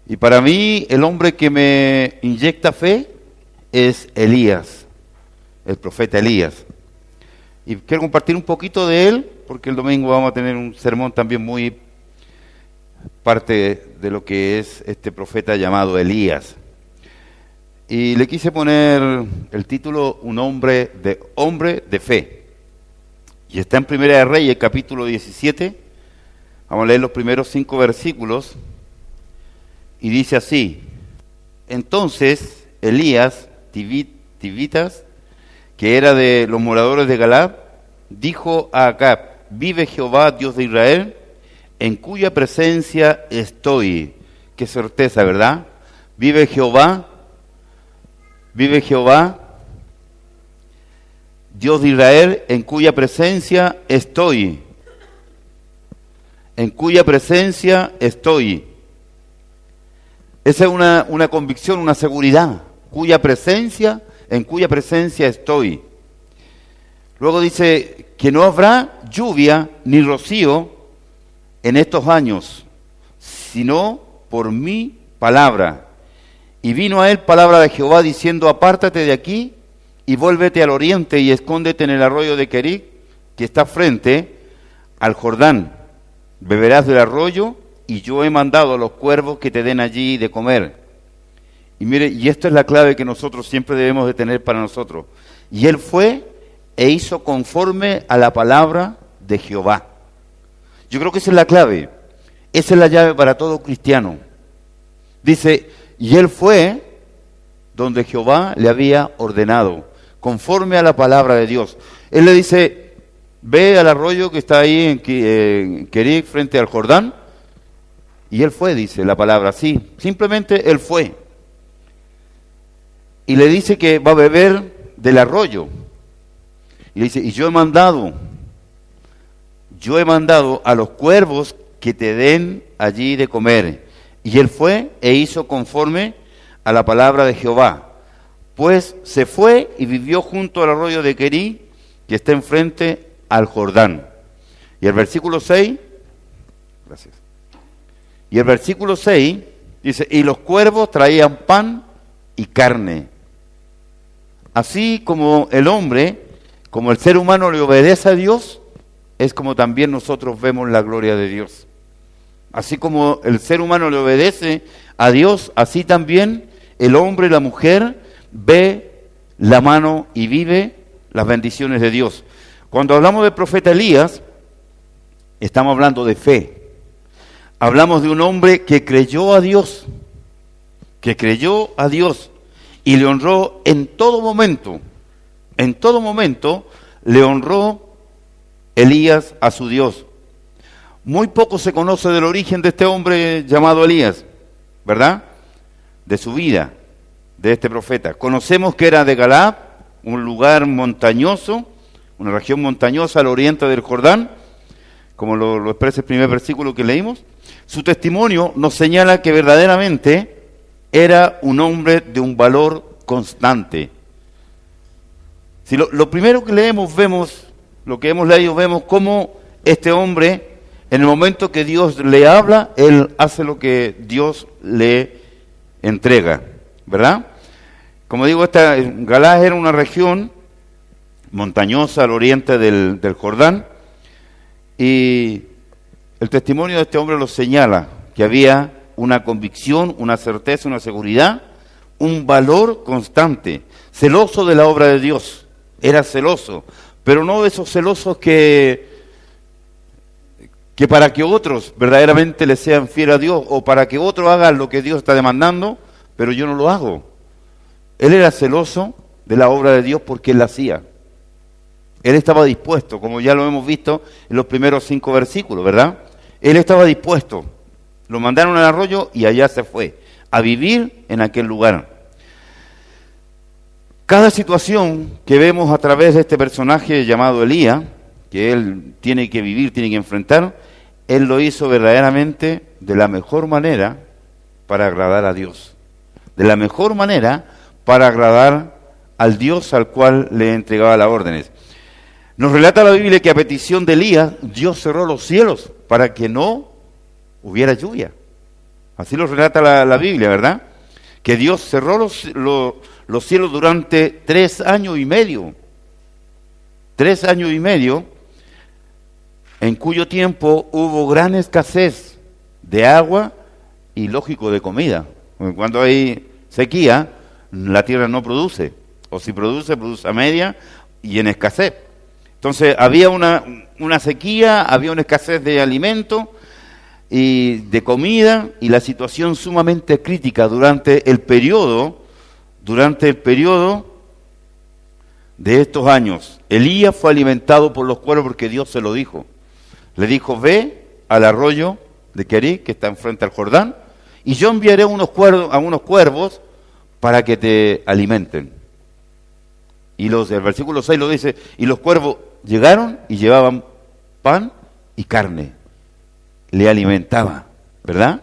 Y para mí, el hombre que me inyecta fe es Elías, el profeta Elías. Y quiero compartir un poquito de él, porque el domingo vamos a tener un sermón también muy parte de lo que es este profeta llamado Elías. Y le quise poner el título Un hombre de fe. Y está en Primera de Reyes, capítulo 17. Vamos a leer los primeros 5 versículos. Y dice así: Entonces Elías, Tibitas, que era de los moradores de Galaad, dijo a Acab: Vive Jehová, Dios de Israel, en cuya presencia estoy. Qué certeza, ¿verdad? Vive Jehová, Dios de Israel, en cuya presencia estoy. En cuya presencia estoy. Esa es una convicción, una seguridad. En cuya presencia estoy. Luego dice que no habrá lluvia ni rocío en estos años, sino por mi palabra. Y vino a él palabra de Jehová diciendo: Apártate de aquí y vuélvete al oriente y escóndete en el arroyo de Kerit, que está frente al Jordán. Beberás del arroyo, y yo he mandado a los cuervos que te den allí de comer. Y mire, y esta es la clave que nosotros siempre debemos de tener para nosotros. Y él fue e hizo conforme a la palabra de Jehová. Yo creo que esa es la clave. Esa es la llave para todo cristiano. Dice, y él fue donde Jehová le había ordenado, conforme a la palabra de Dios. Él le dice: ve al arroyo que está ahí en Kerit, frente al Jordán. Y él fue, dice la palabra, sí, simplemente él fue. Y le dice que va a beber del arroyo. Y le dice: y yo he mandado a los cuervos que te den allí de comer. Y él fue e hizo conforme a la palabra de Jehová. Pues se fue y vivió junto al arroyo de Kerit, que está enfrente al Jordán. Y el versículo 6, gracias. Y el versículo 6 dice: y los cuervos traían pan y carne. Así como el hombre, como el ser humano le obedece a Dios, es como también nosotros vemos la gloria de Dios. Así como el ser humano le obedece a Dios, así también el hombre y la mujer ve la mano y vive las bendiciones de Dios. Cuando hablamos del profeta Elías, estamos hablando de fe. Hablamos de un hombre que creyó a Dios y le honró en todo momento le honró Elías a su Dios. Muy poco se conoce del origen de este hombre llamado Elías, ¿verdad? De su vida, de este profeta. Conocemos que era de Galaad, un lugar montañoso, una región montañosa al oriente del Jordán, como lo expresa el primer versículo que leímos. Su testimonio nos señala que verdaderamente era un hombre de un valor constante. Si lo primero que leemos, vemos cómo este hombre, en el momento que Dios le habla, él hace lo que Dios le entrega, ¿verdad? Como digo, Galaad era una región montañosa al oriente del Jordán, y el testimonio de este hombre lo señala, que había una convicción, una certeza, una seguridad, un valor constante, celoso de la obra de Dios. Era celoso, pero no de esos celosos que para que otros verdaderamente le sean fieles a Dios, o para que otros hagan lo que Dios está demandando, pero yo no lo hago. Él era celoso de la obra de Dios porque él la hacía. Él estaba dispuesto, como ya lo hemos visto en los primeros 5 versículos, ¿verdad? Él estaba dispuesto. Lo mandaron al arroyo y allá se fue, a vivir en aquel lugar. Cada situación que vemos a través de este personaje llamado Elías, que él tiene que vivir, tiene que enfrentar, él lo hizo verdaderamente de la mejor manera para agradar a Dios. De la mejor manera para agradar al Dios al cual le entregaba las órdenes. Nos relata la Biblia que a petición de Elías, Dios cerró los cielos para que no hubiera lluvia. Así lo relata la Biblia, ¿verdad? Que Dios cerró los cielos durante 3 años y medio. 3 años y medio, en cuyo tiempo hubo gran escasez de agua y, lógico, de comida. Porque cuando hay sequía, la tierra no produce. O si produce, produce a media y en escasez. Entonces había una sequía, había una escasez de alimento y de comida, y la situación sumamente crítica durante el periodo de estos años. Elías fue alimentado por los cuervos porque Dios se lo dijo. Le dijo: ve al arroyo de Querí, que está enfrente al Jordán, y yo enviaré a unos cuervos para que te alimenten. Y el versículo 6 lo dice: y los cuervos llegaron y llevaban pan y carne. Le alimentaba, ¿verdad?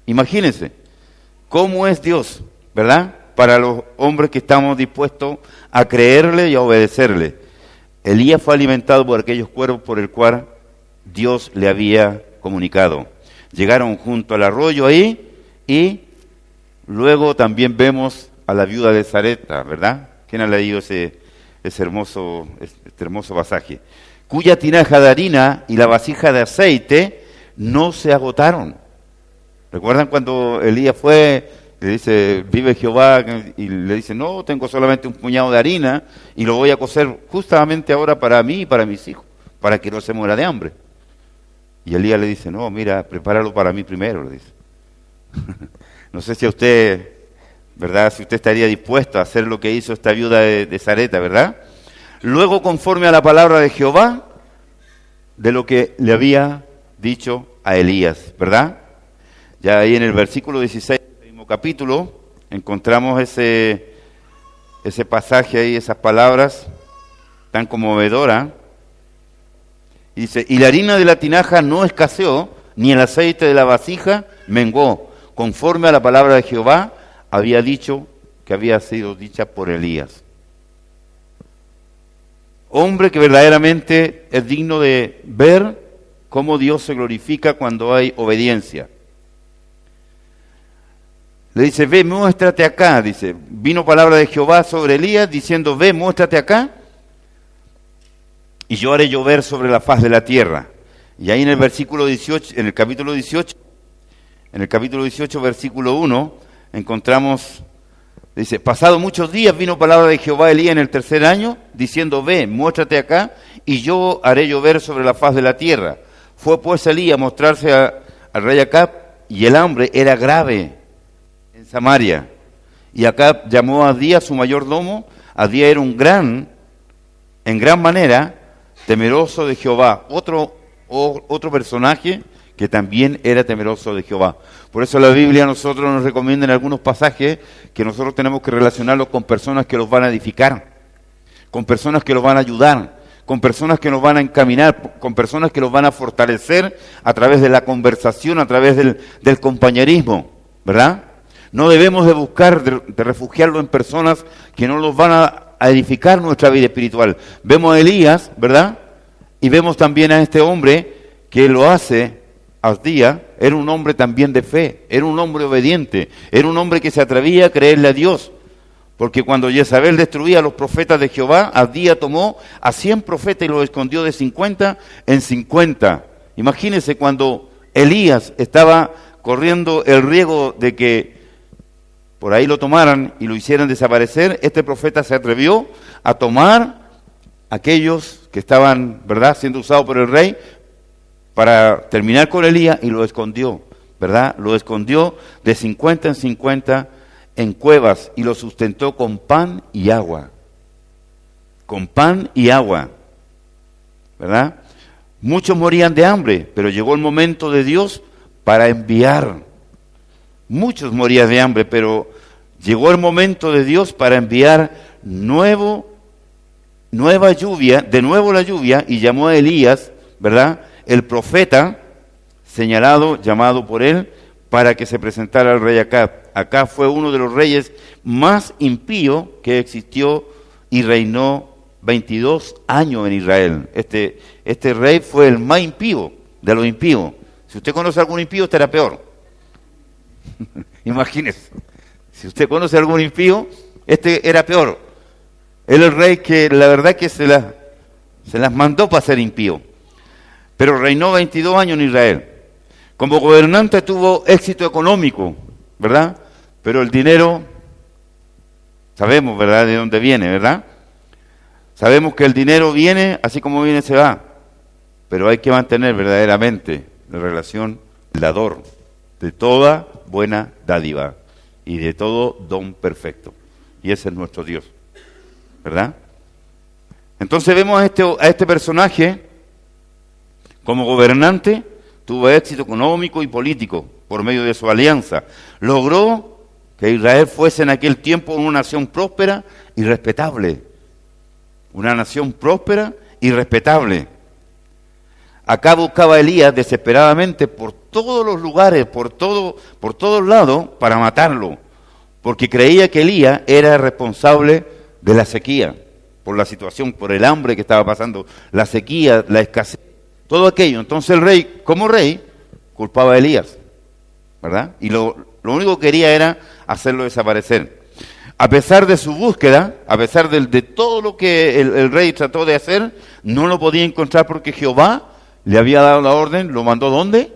Imagínense cómo es Dios, ¿verdad? Para los hombres que estamos dispuestos a creerle y a obedecerle. Elías fue alimentado por aquellos cuervos por el cual Dios le había comunicado. Llegaron junto al arroyo ahí, y luego también vemos a la viuda de Sarepta, ¿verdad? ¿Quién ha leído este hermoso pasaje? Cuya tinaja de harina y la vasija de aceite no se agotaron. ¿Recuerdan cuando Elías fue, le dice: vive Jehová, y le dice: no, tengo solamente un puñado de harina y lo voy a cocer justamente ahora para mí y para mis hijos, para que no se muera de hambre? Y Elías le dice: no, mira, prepáralo para mí primero, le dice. No sé si a usted, ¿verdad?, si usted estaría dispuesto a hacer lo que hizo esta viuda de Sarepta, ¿verdad? Luego, conforme a la palabra de Jehová, de lo que le había dicho a Elías, ¿verdad? Ya ahí en el versículo 16 del mismo capítulo encontramos ese pasaje ahí, esas palabras tan conmovedoras. Dice: y la harina de la tinaja no escaseó, ni el aceite de la vasija menguó, conforme a la palabra de Jehová había dicho, que había sido dicha por Elías. Hombre que verdaderamente es digno de ver cómo Dios se glorifica cuando hay obediencia. Le dice: ve, muéstrate acá. Dice: vino palabra de Jehová sobre Elías diciendo: ve, muéstrate acá, y yo haré llover sobre la faz de la tierra. Y ahí en el versículo 18, en el capítulo 18, versículo 1, encontramos, dice: pasado muchos días vino palabra de Jehová a Elías en el 3er año, diciendo: ve, muéstrate acá, y yo haré llover sobre la faz de la tierra. Fue pues Elías a mostrarse al rey Acab, y el hambre era grave en Samaria. Y Acab llamó a Abdías su mayordomo. Abdías era en gran manera, temeroso de Jehová. Otro personaje que también era temeroso de Jehová. Por eso la Biblia a nosotros nos recomienda en algunos pasajes que nosotros tenemos que relacionarlos con personas que los van a edificar, con personas que los van a ayudar, con personas que nos van a encaminar, con personas que los van a fortalecer a través de la conversación, a través del compañerismo, ¿verdad? No debemos de buscar, de refugiarlo en personas que no los van a edificar nuestra vida espiritual. Vemos a Elías, ¿verdad? Y vemos también a este hombre que lo hace. Abdías era un hombre también de fe, era un hombre obediente, era un hombre que se atrevía a creerle a Dios. Porque cuando Jezabel destruía a los profetas de Jehová, Abdías tomó a 100 profetas y los escondió de 50 en 50. Imagínense cuando Elías estaba corriendo el riesgo de que por ahí lo tomaran y lo hicieran desaparecer, este profeta se atrevió a tomar aquellos que estaban, ¿verdad?, siendo usados por el rey para terminar con Elías, y lo escondió, ¿verdad? Lo escondió de 50 en 50 en cuevas y lo sustentó con pan y agua. Con pan y agua, ¿verdad? Muchos morían de hambre, pero llegó el momento de Dios para enviar. Muchos morían de hambre, pero llegó el momento de Dios para enviar nueva lluvia, de nuevo la lluvia, y llamó a Elías, ¿verdad?, el profeta señalado, llamado por él, para que se presentara al rey Acab. Acab fue uno de los reyes más impíos que existió y reinó 22 años en Israel. Este rey fue el más impío de los impíos. Si usted conoce a algún impío, este era peor. Imagínese. Si usted conoce a algún impío, este era peor. Era el rey que la verdad que se las mandó para ser impío. Pero reinó 22 años en Israel. Como gobernante tuvo éxito económico, ¿verdad? Pero el dinero, sabemos, ¿verdad?, de dónde viene, ¿verdad? Sabemos que el dinero viene, así como viene se va. Pero hay que mantener verdaderamente la relación del dador de toda buena dádiva y de todo don perfecto. Y ese es nuestro Dios, ¿verdad? Entonces vemos a este personaje como gobernante, tuvo éxito económico y político por medio de su alianza. Logró que Israel fuese en aquel tiempo una nación próspera y respetable. Una nación próspera y respetable. Acá buscaba Elías desesperadamente por todos los lugares, por todos lados, para matarlo, porque creía que Elías era responsable de la sequía, por la situación, por el hambre que estaba pasando, la sequía, la escasez, todo aquello. Entonces el rey, como rey, culpaba a Elías, ¿verdad? Y lo único que quería era hacerlo desaparecer. A pesar de su búsqueda, a pesar de todo lo que el rey trató de hacer, no lo podía encontrar porque Jehová le había dado la orden. ¿Lo mandó dónde?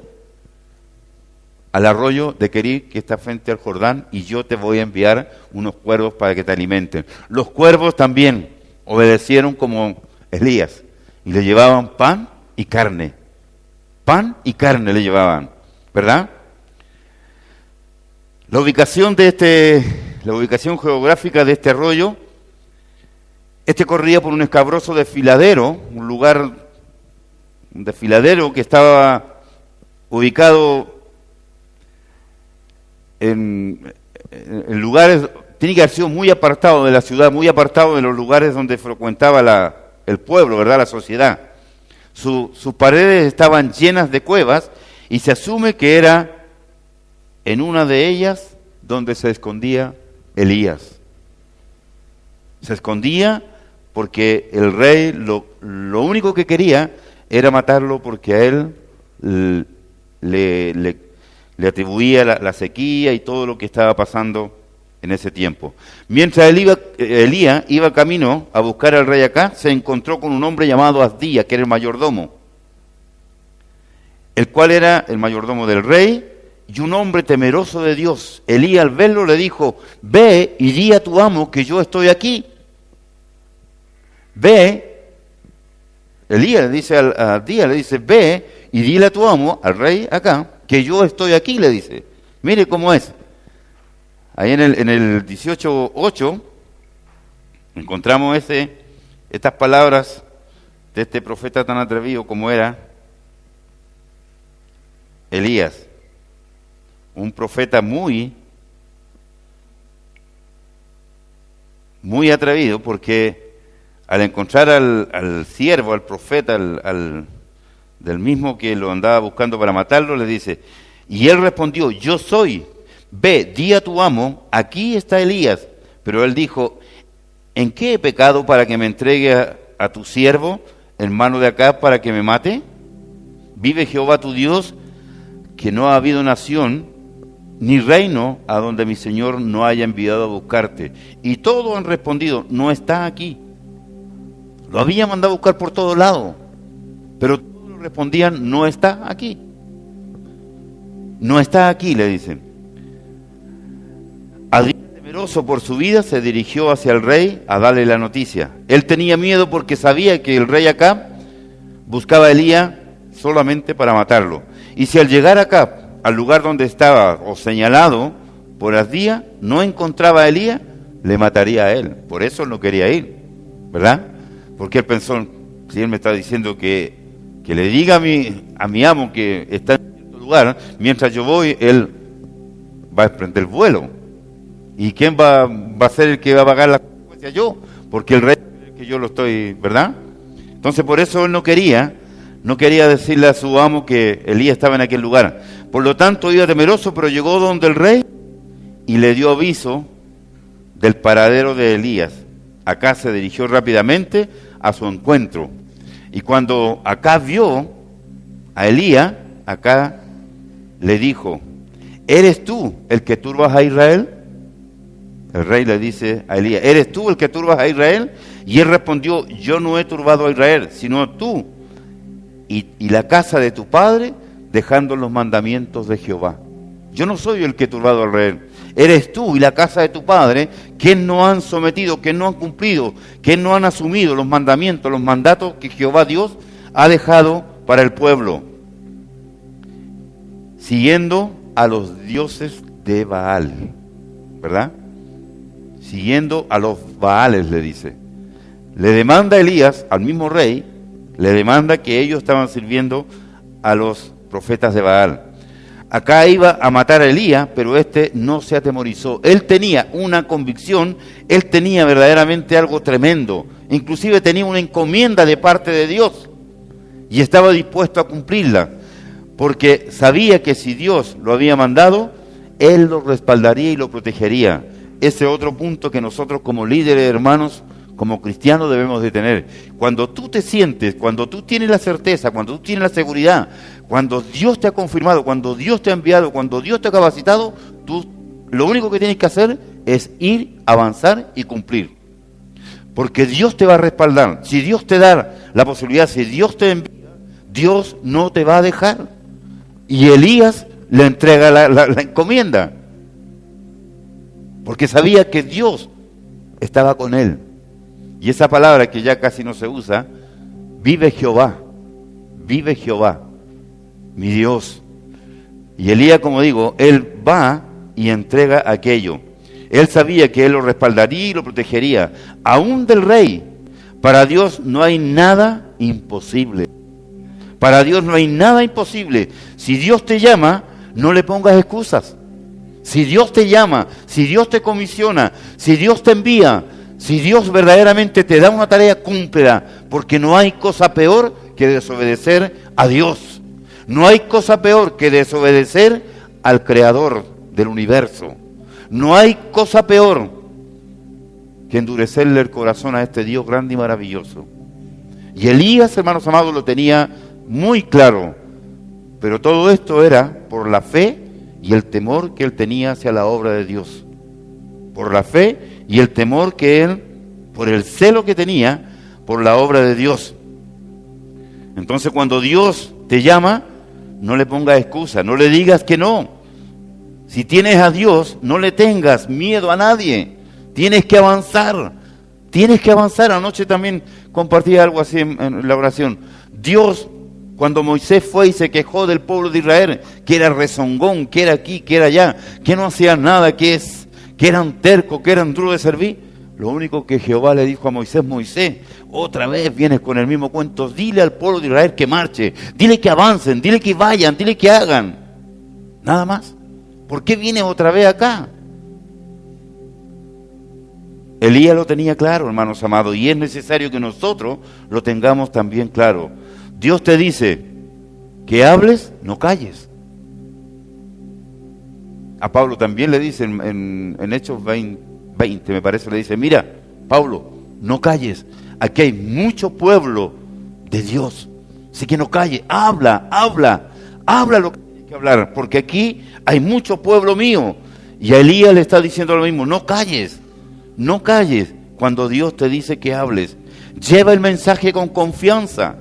Al arroyo de Querit, que está frente al Jordán, y yo te voy a enviar unos cuervos para que te alimenten. Los cuervos también obedecieron como Elías y le llevaban pan y carne. Pan y carne le llevaban, ¿verdad? La ubicación geográfica de este arroyo, corría por un escabroso desfiladero, un desfiladero que estaba ubicado en lugares, tiene que haber sido muy apartado de la ciudad, muy apartado de los lugares donde frecuentaba el pueblo, ¿verdad?, la sociedad. Sus paredes estaban llenas de cuevas y se asume que era en una de ellas donde se escondía Elías. Se escondía porque el rey lo único que quería era matarlo, porque a él le atribuía la sequía y todo lo que estaba pasando en ese tiempo. Mientras Elías iba camino a buscar al rey acá, se encontró con un hombre llamado Abdías, que era el mayordomo, el cual era el mayordomo del rey y un hombre temeroso de Dios. Elías, al verlo, le dijo: ve y di a tu amo que yo estoy aquí. Ve, Elías le dice a Abdías, le dice: ve y dile a tu amo, al rey acá, que yo estoy aquí, le dice. Mire cómo es. Ahí en el 18:8 encontramos estas palabras de este profeta tan atrevido como era Elías. Un profeta muy atrevido, porque al encontrar al siervo, al profeta, del mismo que lo andaba buscando para matarlo, le dice, y él respondió: yo soy, ve, di a tu amo, aquí está Elías. Pero él dijo: ¿en qué he pecado para que me entregue a tu siervo, hermano de acá, para que me mate? Vive Jehová tu Dios, que no ha habido nación ni reino a donde mi Señor no haya enviado a buscarte. Y todos han respondido: no está aquí. Lo había mandado a buscar por todos lados, pero todos respondían: no está aquí. No está aquí, le dicen. Abdías, temeroso por su vida, se dirigió hacia el rey a darle la noticia. Él tenía miedo porque sabía que el rey acá buscaba a Elías solamente para matarlo. Y si al llegar acá, al lugar donde estaba o señalado por Abdías, no encontraba a Elías, le mataría a él. Por eso él no quería ir, ¿verdad? Porque él pensó: si él me está diciendo que le diga a mi amo que está en cierto lugar, mientras yo voy, él va a emprender el vuelo. ¿Y quién va a ser el que va a pagar las consecuencias? Yo, porque el rey que yo lo estoy, ¿verdad? Entonces por eso él no quería decirle a su amo que Elías estaba en aquel lugar. Por lo tanto iba temeroso, pero llegó donde el rey y le dio aviso del paradero de Elías. Acá se dirigió rápidamente a su encuentro. Y cuando acá vio a Elías, acá le dijo: ¿eres tú el que turbas a Israel? El rey le dice a Elías, ¿eres tú el que turbas a Israel? Y él respondió, yo no he turbado a Israel, sino tú y la casa de tu padre, dejando los mandamientos de Jehová. Yo no soy el que he turbado a Israel. Eres tú y la casa de tu padre, que no han sometido, que no han cumplido, que no han asumido los mandamientos, los mandatos que Jehová Dios ha dejado para el pueblo, siguiendo a los dioses de Baal, ¿verdad? Siguiendo a los Baales, le dice. Le demanda Elías al mismo rey, le demanda que ellos estaban sirviendo a los profetas de Baal. Acá iba a matar a Elías, pero este no se atemorizó. Él tenía una convicción, él tenía verdaderamente algo tremendo. Inclusive tenía una encomienda de parte de Dios y estaba dispuesto a cumplirla, porque sabía que si Dios lo había mandado, él lo respaldaría y lo protegería. Ese otro punto que nosotros como líderes, hermanos, como cristianos debemos de tener. Cuando tú te sientes, cuando tú tienes la certeza, cuando tú tienes la seguridad, cuando Dios te ha confirmado, cuando Dios te ha enviado, cuando Dios te ha capacitado, tú lo único que tienes que hacer es ir, avanzar y cumplir. Porque Dios te va a respaldar. Si Dios te da la posibilidad, si Dios te envía, Dios no te va a dejar. Y Elías le entrega la encomienda, porque sabía que Dios estaba con él. Y esa palabra que ya casi no se usa, vive Jehová, mi Dios. Y Elías, como digo, él va y entrega aquello. Él sabía que él lo respaldaría y lo protegería, aún del rey. Para Dios no hay nada imposible. Para Dios no hay nada imposible. Si Dios te llama, no le pongas excusas. Si Dios te llama, si Dios te comisiona, si Dios te envía, si Dios verdaderamente te da una tarea, cúmplela, porque no hay cosa peor que desobedecer a Dios. No hay cosa peor que desobedecer al Creador del universo. No hay cosa peor que endurecerle el corazón a este Dios grande y maravilloso. Y Elías, hermanos amados, lo tenía muy claro, pero todo esto era por la fe y el temor que él tenía hacia la obra de Dios. Por la fe y el temor que él, por el celo que tenía por la obra de Dios. Entonces, cuando Dios te llama, no le pongas excusa, no le digas que no. Si tienes a Dios, no le tengas miedo a nadie. Tienes que avanzar. Tienes que avanzar. Anoche también compartí algo así en la oración. Dios, cuando Moisés fue y se quejó del pueblo de Israel, que era rezongón, que era aquí, que era allá, que no hacían nada, que eran tercos, que eran duros de servir, lo único que Jehová le dijo a Moisés: Moisés, otra vez vienes con el mismo cuento. Dile al pueblo de Israel que marche, dile que avancen, dile que vayan, dile que hagan. Nada más. ¿Por qué vienes otra vez acá? Elías lo tenía claro, hermanos amados, y es necesario que nosotros lo tengamos también claro. Dios te dice que hables, no calles. A Pablo también le dice en Hechos 20, me parece, le dice: mira, Pablo, no calles, aquí hay mucho pueblo de Dios, así que no calles, habla lo que tienes que hablar, porque aquí hay mucho pueblo mío. Y a Elías le está diciendo lo mismo: no calles cuando Dios te dice que hables. Lleva el mensaje con confianza,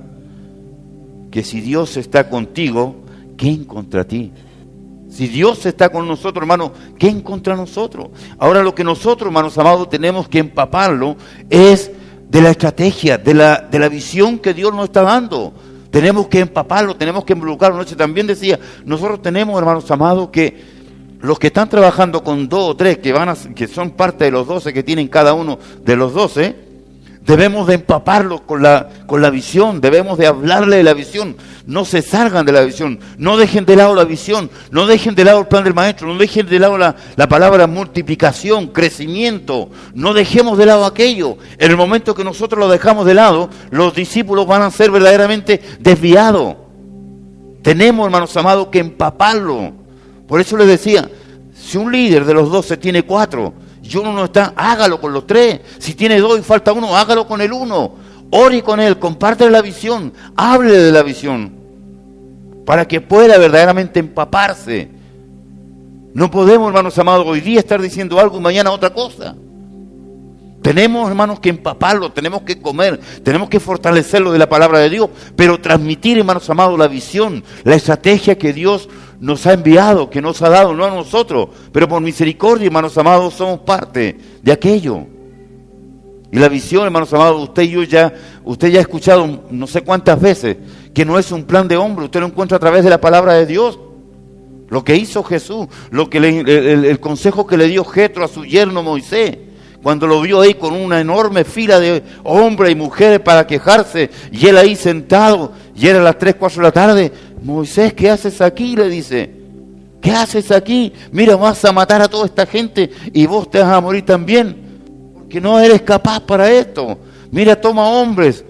que si Dios está contigo, ¿quién contra ti? Si Dios está con nosotros, hermanos, ¿quién contra nosotros? Ahora, lo que nosotros, hermanos amados, tenemos que empaparlo es de la estrategia, de la visión que Dios nos está dando. Tenemos que empaparlo, tenemos que involucrarlo. Anoche también decía, nosotros tenemos, hermanos amados, que los que están trabajando con 2 o 3, que son parte de los 12 que tienen cada uno de los 12, debemos de empaparlos con la visión, debemos de hablarle de la visión. No se salgan de la visión, no dejen de lado la visión, no dejen de lado el plan del maestro, no dejen de lado la palabra multiplicación, crecimiento, no dejemos de lado aquello. En el momento que nosotros lo dejamos de lado, los discípulos van a ser verdaderamente desviados. Tenemos, hermanos amados, que empaparlo. Por eso les decía, si un líder de los 12 tiene 4 y uno no está, hágalo con los 3. Si tiene 2 y falta 1, hágalo con el 1. Ore con él, comparte la visión, hable de la visión, para que pueda verdaderamente empaparse No podemos, hermanos amados, hoy día estar diciendo algo y mañana otra cosa. Tenemos, hermanos, que empaparlo, tenemos que comer, tenemos que fortalecerlo de la palabra de Dios, pero transmitir, hermanos amados, la visión, la estrategia que Dios nos ha enviado, que nos ha dado, no a nosotros, pero por misericordia, hermanos amados, somos parte de aquello. Y la visión, hermanos amados, usted ya ha escuchado no sé cuántas veces que no es un plan de hombre, usted lo encuentra a través de la palabra de Dios. Lo que hizo Jesús, el consejo que le dio Jetro a su yerno Moisés, cuando lo vio ahí con una enorme fila de hombres y mujeres para quejarse, y él ahí sentado, y era las 3, 4 de la tarde. Moisés, ¿qué haces aquí? Le dice, ¿qué haces aquí? Mira, vas a matar a toda esta gente y vos te vas a morir también, porque no eres capaz para esto. Mira, toma hombres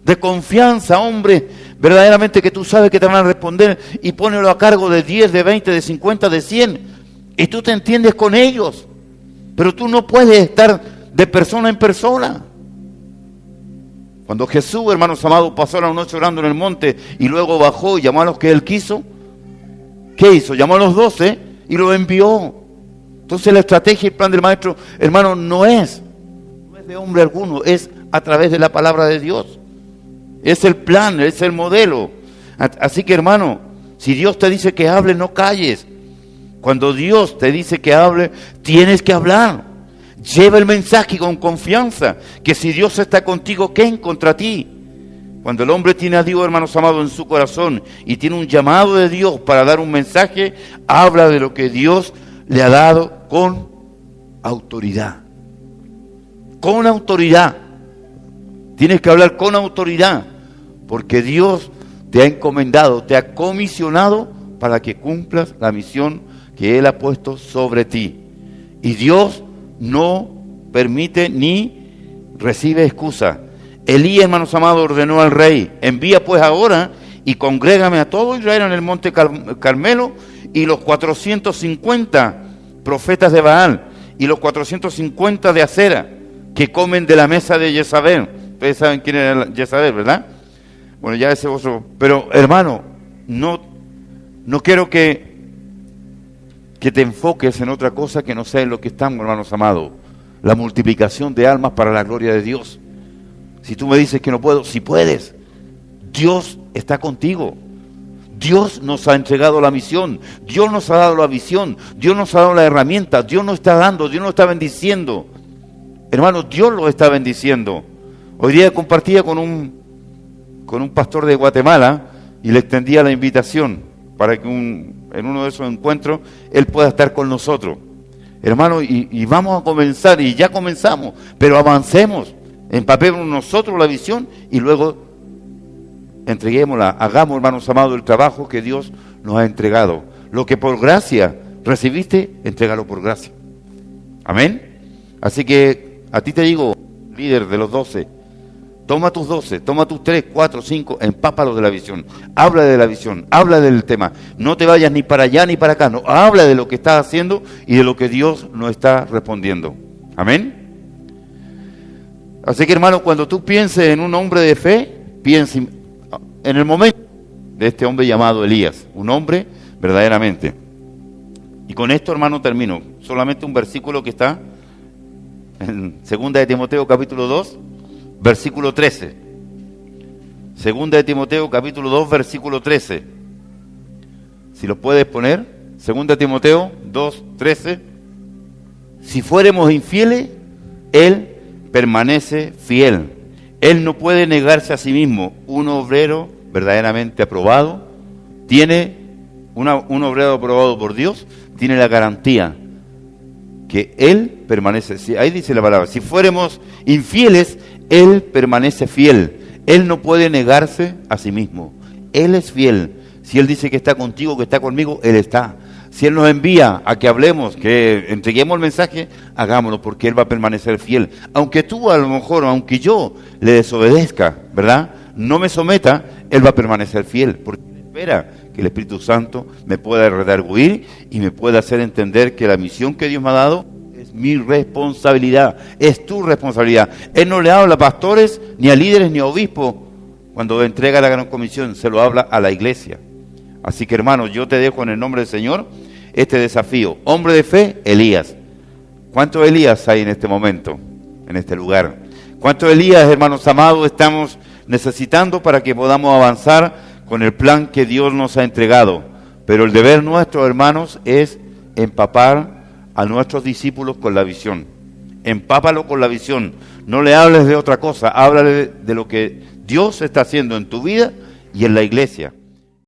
de confianza, hombres verdaderamente que tú sabes que te van a responder, y pónelo a cargo de 10, de 20, de 50, de 100, y tú te entiendes con ellos. Pero tú no puedes estar de persona en persona. Cuando Jesús, hermanos amados, pasó la noche orando en el monte y luego bajó y llamó a los que él quiso, ¿qué hizo? Llamó a los 12 y los envió. Entonces la estrategia y el plan del maestro, hermano, no es de hombre alguno, es a través de la palabra de Dios. Es el plan, es el modelo. Así que, hermano, si Dios te dice que hable, no calles. Cuando Dios te dice que hable, tienes que hablar. Lleva el mensaje con confianza, que si Dios está contigo, ¿quién contra ti? Cuando el hombre tiene a Dios, hermanos amados, en su corazón y tiene un llamado de Dios para dar un mensaje, habla de lo que Dios le ha dado con autoridad. Con autoridad. Tienes que hablar con autoridad, porque Dios te ha encomendado, te ha comisionado para que cumplas la misión que Él ha puesto sobre ti. Y Dios no permite ni recibe excusa. Elías, hermanos amados, ordenó al rey: envía pues ahora y congrégame a todo Israel en el monte Carmelo, y los 450 profetas de Baal y los 450 de Acera, que comen de la mesa de Jezabel. Ustedes saben quién era Jezabel, ¿verdad? Bueno, ya ese otro. Pero, hermano, no quiero que te enfoques en otra cosa que no sea en lo que estamos, hermanos amados. La multiplicación de almas para la gloria de Dios. Si tú me dices que no puedo, si puedes. Dios está contigo. Dios nos ha entregado la misión. Dios nos ha dado la visión. Dios nos ha dado la herramienta. Dios nos está dando. Dios nos está bendiciendo. Hermanos, Dios los está bendiciendo. Hoy día compartía con un pastor de Guatemala y le extendía la invitación para que en uno de esos encuentros él pueda estar con nosotros. Hermano, y vamos a comenzar, y ya comenzamos, pero avancemos, empapemos nosotros la visión y luego entreguémosla. Hagamos, hermanos amados, el trabajo que Dios nos ha entregado. Lo que por gracia recibiste, entrégalo por gracia. Amén. Así que a ti te digo, líder de los 12, toma tus 12, toma tus 3, 4, 5, empápalos de la visión. Habla de la visión, habla del tema. No te vayas ni para allá ni para acá. No, habla de lo que estás haciendo y de lo que Dios nos está respondiendo. Amén. Así que, hermano, cuando tú pienses en un hombre de fe, piensa en el momento de este hombre llamado Elías. Un hombre verdaderamente. Y con esto, hermano, termino. Solamente un versículo que está en 2 de Timoteo capítulo 2. Versículo 13. Segunda de Timoteo, capítulo 2, versículo 13. Si lo puedes poner. Segunda de Timoteo 2, 13. Si fuéremos infieles, Él permanece fiel. Él no puede negarse a sí mismo. Un obrero verdaderamente aprobado tiene, un obrero aprobado por Dios, tiene la garantía que Él permanece. Ahí dice la palabra. Si fuéramos infieles, Él permanece fiel. Él no puede negarse a sí mismo. Él es fiel. Si Él dice que está contigo, que está conmigo, Él está. Si Él nos envía a que hablemos, que entreguemos el mensaje, hagámoslo, porque Él va a permanecer fiel. Aunque tú a lo mejor, aunque yo le desobedezca, ¿verdad? No me someta, Él va a permanecer fiel, porque Él espera que el Espíritu Santo me pueda redarguir y me pueda hacer entender que la misión que Dios me ha dado es mi responsabilidad, es tu responsabilidad. Él no le habla a pastores, ni a líderes, ni a obispos cuando entrega la gran comisión, se lo habla a la iglesia. Así que, hermanos, yo te dejo en el nombre del Señor este desafío. Hombre de fe, Elías. ¿Cuántos Elías hay en este momento, en este lugar? ¿Cuántos Elías, hermanos amados, estamos necesitando para que podamos avanzar con el plan que Dios nos ha entregado? Pero el deber nuestro, hermanos, es empapar a nuestros discípulos con la visión. Empápalo con la visión. No le hables de otra cosa, háblale de lo que Dios está haciendo en tu vida y en la iglesia.